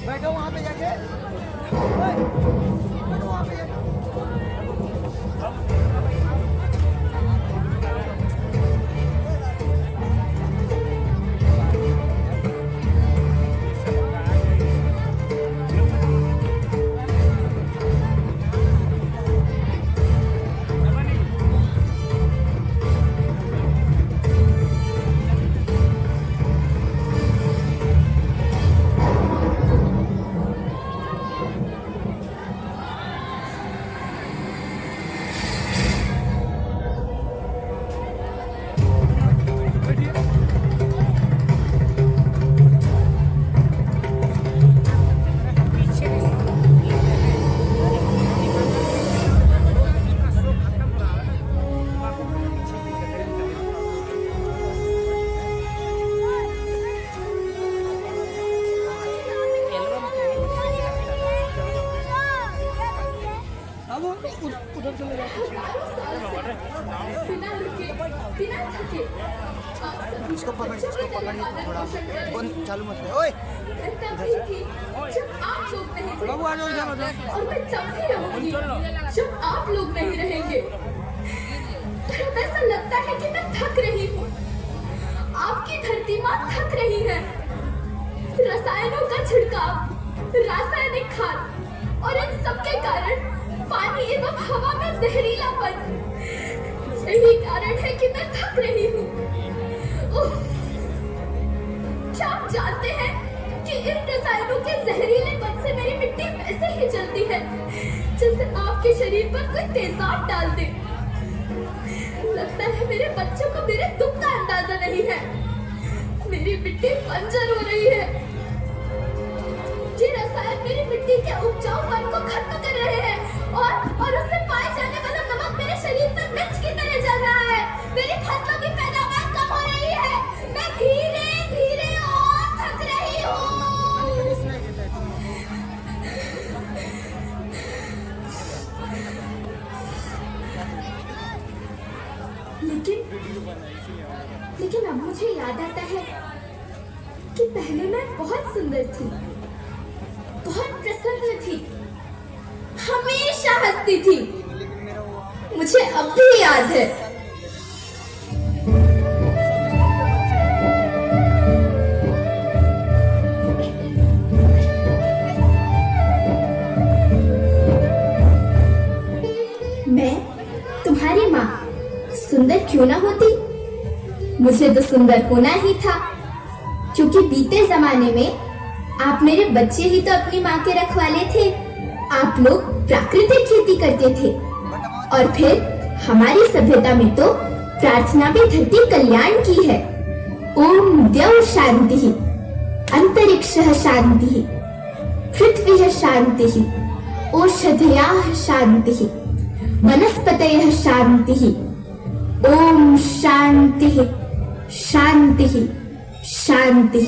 बैठो वहाँ पे जाके। बैठो वहाँ पे जाके। उधर चले जाओ। इसको पकड़िए थोड़ा। फोन चालू मत करो। ओए बाबू आ जाओ इधर आ जाओ। और मैं तब भी रहूंगी जब आप लोग नहीं रहेंगे। तो ऐसा लगता है कि मैं थक रही हूँ। आपकी धरती माँ थक रही है। रसायनों का छिड़काव, रासायनिक खाद और इन सबके कारण पानी एवं हवा में जहरीलापन, यही कारण है कि मैं थक रही हूँ। क्या आप जानते हैं कि इन रसायनों के जहरीलेपन से मेरी मिट्टी वैसे ही जलती है जैसे आपके शरीर पर कोई तेजाब डाल दे। लगता है मेरे बच्चों को मेरे दुख का अंदाजा नहीं है। मेरी मिट्टी बंजर हो रही है। ये रसायन मेरी मिट्टी के उपजाऊपन को खत्म कर रहे हैं और उसमें पाए जाने वाला नमक मेरे शरीर पर मिर्च की तरह जल रहा है। मेरी फसलों की पैदावार कम हो रही है। मैं धीरे धीरे और थक रही हूँ। लेकिन अब मुझे याद आता है कि पहले मैं बहुत सुंदर थी, बहुत प्रसन्न थी, हमेशा हंसती थी। मुझे अब भी याद है। मैं तुम्हारी माँ सुंदर क्यों ना होती, मुझे तो सुंदर होना ही था, क्योंकि बीते जमाने में आप मेरे बच्चे ही तो अपनी माँ के रखवाले थे। आप लोग प्राकृतिक खेती करते थे और फिर हमारी सभ्यता में तो प्रार्थना भी धरती कल्याण की है। ओम द्यौ शांति, अंतरिक्षः शांति, पृथ्वी शांति, औषधयः शांति, वनस्पतयः शांति। ओम शांति शांति शांति।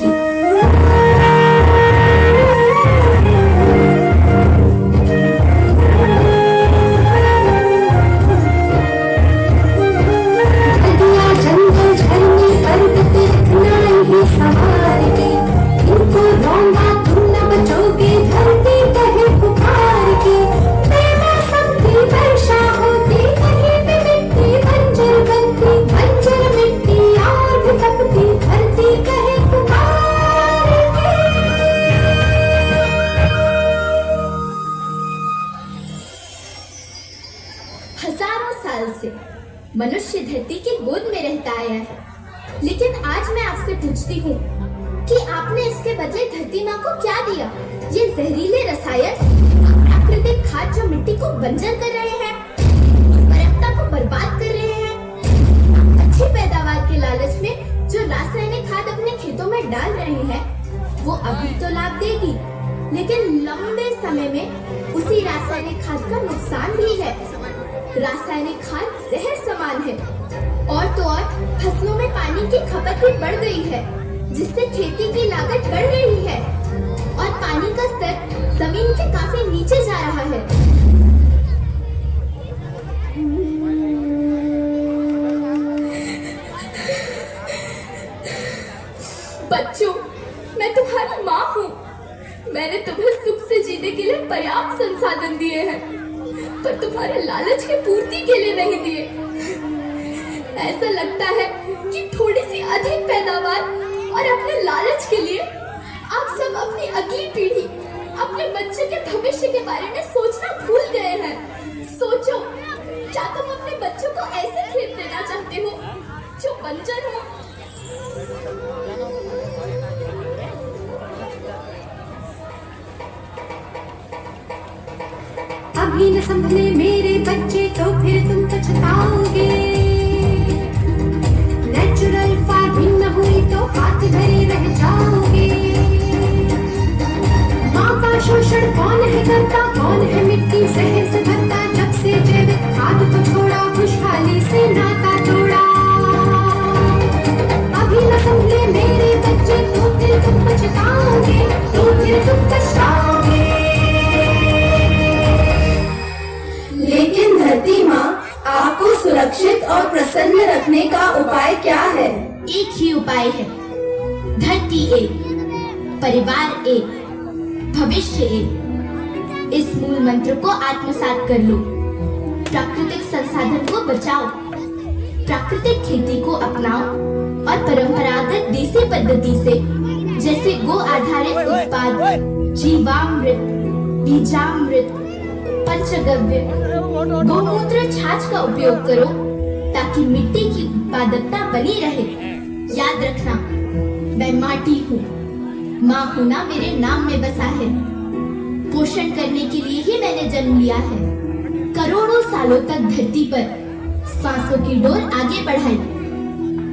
हजारों साल से मनुष्य धरती की गोद में रहता आया है, लेकिन आज मैं आपसे पूछती हूँ कि आपने इसके बदले धरती माँ को क्या दिया? ये जहरीले रसायन, प्राकृतिक खाद जो मिट्टी को बंजर कर रहे हैं, उर्वरकता को बर्बाद कर रहे हैं। अच्छी पैदावार के लालच में जो रासायनिक खाद अपने खेतों में डाल रहे हैं, वो अभी तो लाभ देगी, लेकिन लंबे समय में उसी रासायनिक खाद का नुकसान भी है। रासायनिक खाद जहर समान है और तो और फसलों में पानी की खपत भी बढ़ गई है, जिससे खेती की लागत बढ़ रही है और पानी का स्तर जमीन के काफी नीचे जा रहा है। बच्चों, मैं तुम्हारी माँ हूँ। मैंने तुम्हें सुख से जीने के लिए पर्याप्त संसाधन दिए हैं, पर तुम्हारे लालच की पूर्ति के लिए नहीं दिए। ऐसा लगता है कि थोड़ी सी अधिक पैदावार और अपने लालच के लिए आप सब अपनी अगली पीढ़ी, अपने बच्चे के भविष्य के बारे में सोचना भूल गए हैं। सोचो, क्या तुम अपने बच्चों को ऐसे खेत देना चाहते हो जो बंजर हो? अभी न संभले मेरे बच्चे तो फिर तुम पछताओगे। नेचुरल फार्मिंग न हुई तो हाथ धरे रह जाओगे। माँ का शोषण कौन है करता, कौन है मिट्टी जहर से भरता। जब से जैविक खाद को छोड़ा, खुशहाली से नाता तोड़ा। अभी न संभले मेरे बच्चे तो फिर तुम पछताओगे, तो फिर तुम पछताओगे। लेकिन धरती माँ, आपको सुरक्षित और प्रसन्न रखने का उपाय क्या है? एक ही उपाय है, धरती एक, परिवार एक, भविष्य एक। इस मूल मंत्र को आत्मसात कर लो। प्राकृतिक संसाधन को बचाओ, प्राकृतिक खेती को अपनाओ और परंपरागत देसी पद्धति से, जैसे गो आधारित उत्पाद, जीवामृत, बीजामृत, पंचगव्य, गौमूत्र, छाछ का उपयोग करो ताकि मिट्टी की उत्पादकता बनी रहे। याद रखना, मैं माटी हूँ, माँ होना मेरे नाम में बसा है। पोषण करने के लिए ही मैंने जन्म लिया है। करोड़ों सालों तक धरती पर सांसों की डोर आगे बढ़ाई।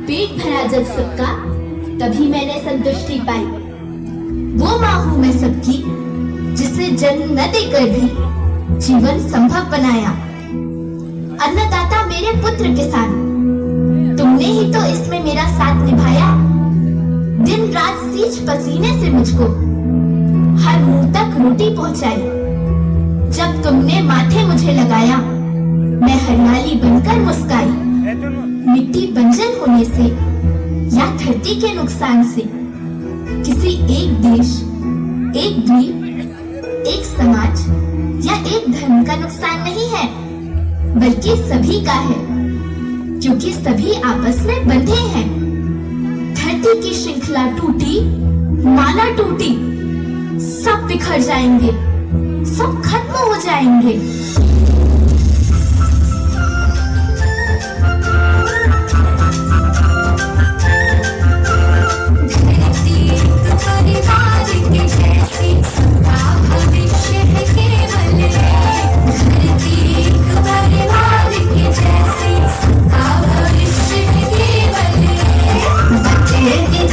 पेट भरा जब सबका, तभी मैंने संतुष्टि पाई। वो माँ हूँ मैं सबकी, जिसने जन्म न देकर भी जीवन संभव बनाया। अन्नदाता मेरे पुत्र किसान, तुमने ही तो इसमें मेरा साथ निभाया। दिन रात सींच पसीने से मुझको हर मुंह तक रोटी पहुंचाई। जब तुमने माथे मुझे लगाया, मैं हरियाली बनकर मुस्काई। मिट्टी बंजर होने से या धरती के नुकसान से किसी एक देश, एक द्वीप, एक समाज या एक धर्म का नुकसान नहीं है, बल्कि सभी का है, क्योंकि सभी आपस में बंधे हैं। धरती की श्रृंखला टूटी, माला टूटी, सब बिखर जाएंगे, सब खत्म हो जाएंगे।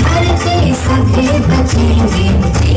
धरती सभी बचेंगे।